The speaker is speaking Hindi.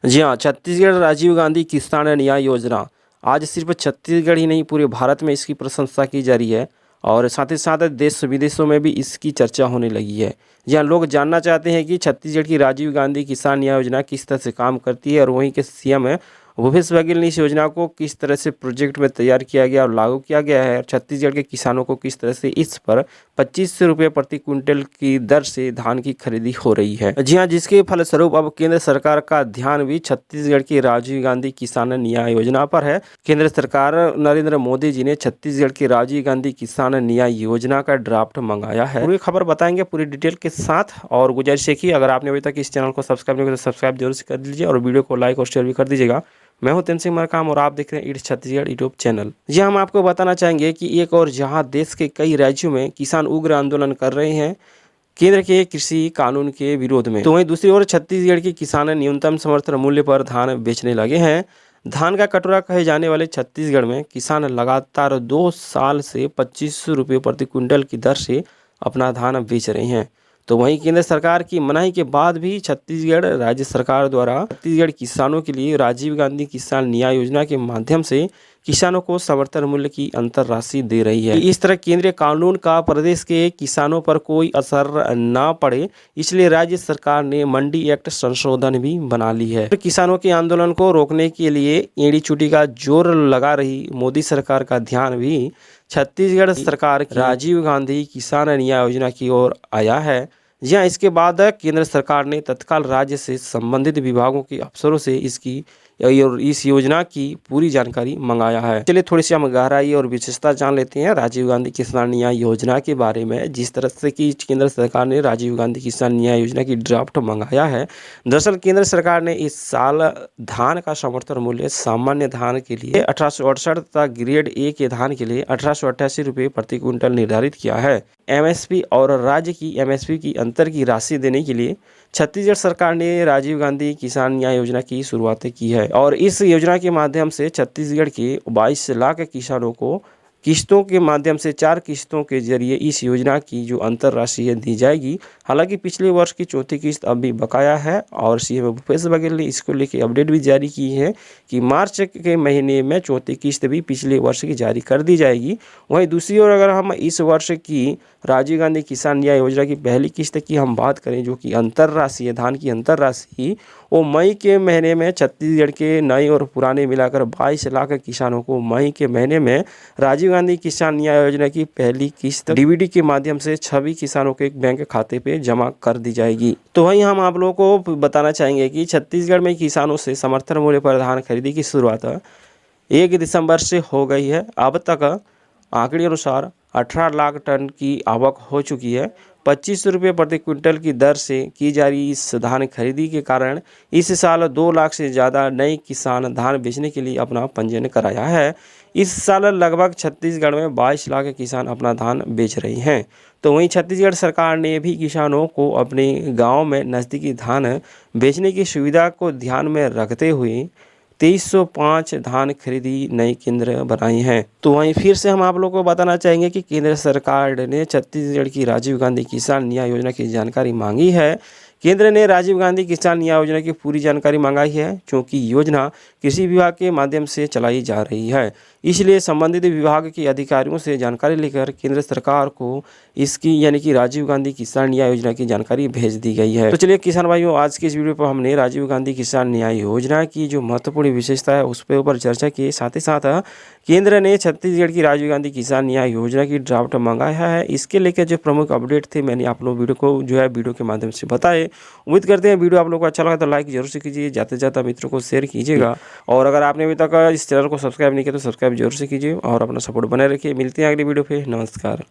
जी हाँ, छत्तीसगढ़ राजीव गांधी किसान न्याय योजना आज सिर्फ छत्तीसगढ़ ही नहीं पूरे भारत में इसकी प्रशंसा की जा रही है और साथ ही साथ देश विदेशों में भी इसकी चर्चा होने लगी है। जी हाँ, लोग जानना चाहते हैं कि छत्तीसगढ़ की राजीव गांधी किसान न्याय योजना किस तरह से काम करती है और वहीं के सीएम भूपेश बघेल ने इस योजना को किस तरह से प्रोजेक्ट में तैयार किया गया और लागू किया गया है और छत्तीसगढ़ के किसानों को किस तरह से इस पर 2500 रुपये प्रति क्विंटल की दर से धान की खरीदी हो रही है। जी हाँ, जिसके फलस्वरूप अब केंद्र सरकार का ध्यान भी छत्तीसगढ़ की राजीव गांधी किसान न्याय योजना पर है। केंद्र सरकार नरेंद्र मोदी जी ने छत्तीसगढ़ की राजीव गांधी किसान न्याय योजना का ड्राफ्ट मंगाया है। पूरी खबर बताएंगे पूरी डिटेल के साथ और गुजारिश है कि अगर आपने अभी तक इस चैनल को सब्सक्राइब नहीं किया तो सब्सक्राइब जरूर से कर दीजिए और वीडियो को लाइक और शेयर भी कर दीजिएगा। मैं हूं तेनसिंह मरकाम और आप देख रहे हैं ईट्स छत्तीसगढ़ यूट्यूब चैनल। जी हम आपको बताना चाहेंगे कि एक और जहां देश के कई राज्यों में किसान उग्र आंदोलन कर रहे हैं केंद्र के कृषि कानून के विरोध में, तो वहीं दूसरी ओर छत्तीसगढ़ के किसान न्यूनतम समर्थन मूल्य पर धान बेचने लगे हैं। धान का कटोरा कहे जाने वाले छत्तीसगढ़ में किसान लगातार 2 साल से 2500 रुपये प्रति क्विंटल की दर से अपना धान बेच रहे हैं। तो वहीं केंद्र सरकार की मनाही के बाद भी छत्तीसगढ़ राज्य सरकार द्वारा छत्तीसगढ़ किसानों के लिए राजीव गांधी किसान न्याय योजना के माध्यम से किसानों को समर्थन मूल्य की अंतर राशि दे रही है। इस तरह केंद्रीय कानून का प्रदेश के किसानों पर कोई असर न पड़े, इसलिए राज्य सरकार ने मंडी एक्ट संशोधन भी बना ली है। किसानों के आंदोलन को रोकने के लिए एड़ी चुटी का जोर लगा रही मोदी सरकार का ध्यान भी छत्तीसगढ़ सरकार की राजीव गांधी किसान न्याय योजना की ओर आया है। जी हाँ, इसके बाद केंद्र सरकार ने तत्काल राज्य से संबंधित विभागों के अफसरों से इस योजना की पूरी जानकारी मंगाया है। चलिए थोड़ी सी हम गहराई और विशेषता जान लेते हैं राजीव गांधी किसान न्याय योजना के बारे में। जिस तरह से कि केंद्र सरकार ने राजीव गांधी किसान न्याय योजना की ड्राफ्ट मंगाया है, दरअसल केंद्र सरकार ने इस साल धान का समर्थन मूल्य सामान्य धान के लिए 1868 तथा ग्रेड ए के धान के लिए 1888 रुपये प्रति क्विंटल निर्धारित किया है। एमएसपी और राज्य की एमएसपी की अंतर की राशि देने के लिए छत्तीसगढ़ सरकार ने राजीव गांधी किसान न्याय योजना की शुरुआत की है और इस योजना के माध्यम से छत्तीसगढ़ के 22 लाख किसानों को किस्तों के माध्यम से 4 किस्तों के जरिए इस योजना की जो अंतर राशि है दी जाएगी। हालांकि पिछले वर्ष की चौथी किस्त अब भी बकाया है और सीएम भूपेश बघेल ने इसको लेकर अपडेट भी जारी की है कि मार्च के महीने में चौथी किस्त भी पिछले वर्ष की जारी कर दी जाएगी। वहीं दूसरी ओर अगर हम इस वर्ष की राजीव गांधी किसान न्याय योजना की पहली किस्त की हम बात करें, जो कि अंतर राशि है धान की अंतर राशि, वो मई के महीने में छत्तीसगढ़ के नए और पुराने मिलाकर 22 लाख किसानों को मई के महीने में राजीव गांधी किसान न्याय योजना की पहली किस्त डीबीटी के माध्यम से 26 किसानों के एक बैंक खाते पे जमा कर दी जाएगी। तो वहीं हम आप लोगों को बताना चाहेंगे कि छत्तीसगढ़ में किसानों से समर्थन मूल्य पर धान खरीदी की शुरुआत 1 दिसंबर से हो गई है। अब तक आंकड़े अनुसार 18 लाख टन की आवक हो चुकी है। 2500 रुपये प्रति क्विंटल की दर से की जा रही इस धान खरीदी के कारण इस साल 2 लाख से ज़्यादा नए किसान धान बेचने के लिए अपना पंजीयन कराया है। इस साल लगभग छत्तीसगढ़ में 22 लाख किसान अपना धान बेच रहे हैं। तो वहीं छत्तीसगढ़ सरकार ने भी किसानों को अपने गांव में नज़दीकी धान बेचने की सुविधा को ध्यान में रखते हुए 2305 धान खरीदी नई केंद्र बनाई हैं। तो वहीं फिर से हम आप लोगों को बताना चाहेंगे कि केंद्र सरकार ने छत्तीसगढ़ की राजीव गांधी किसान न्याय योजना की जानकारी मांगी है। केंद्र ने राजीव गांधी किसान न्याय योजना की पूरी जानकारी मंगाई है, क्योंकि योजना कृषि विभाग के माध्यम से चलाई जा रही है। इसलिए संबंधित विभाग के अधिकारियों से जानकारी लेकर केंद्र सरकार को इसकी यानी कि राजीव गांधी किसान न्याय योजना की जानकारी भेज दी गई है। तो चलिए किसान भाइयों, आज के इस वीडियो पर हमने राजीव गांधी किसान न्याय योजना की जो महत्वपूर्ण विशेषता है उस पर ऊपर चर्चा की। साथ ही साथ केंद्र ने छत्तीसगढ़ की राजीव गांधी किसान न्याय योजना की ड्राफ्ट मंगाया है। इसके लेकर जो प्रमुख अपडेट थे मैंने आप लोग वीडियो को जो है वीडियो के माध्यम से बताए। उम्मीद करते हैं वीडियो आप लोगों को अच्छा लगा तो लाइक जरूर से कीजिए, जाते जाते मित्रों को शेयर कीजिएगा और अगर आपने अभी तक इस चैनल को सब्सक्राइब नहीं किया तो सब्सक्राइब जरूर से कीजिए और अपना सपोर्ट बनाए रखिए। मिलते हैं अगली वीडियो पे। नमस्कार।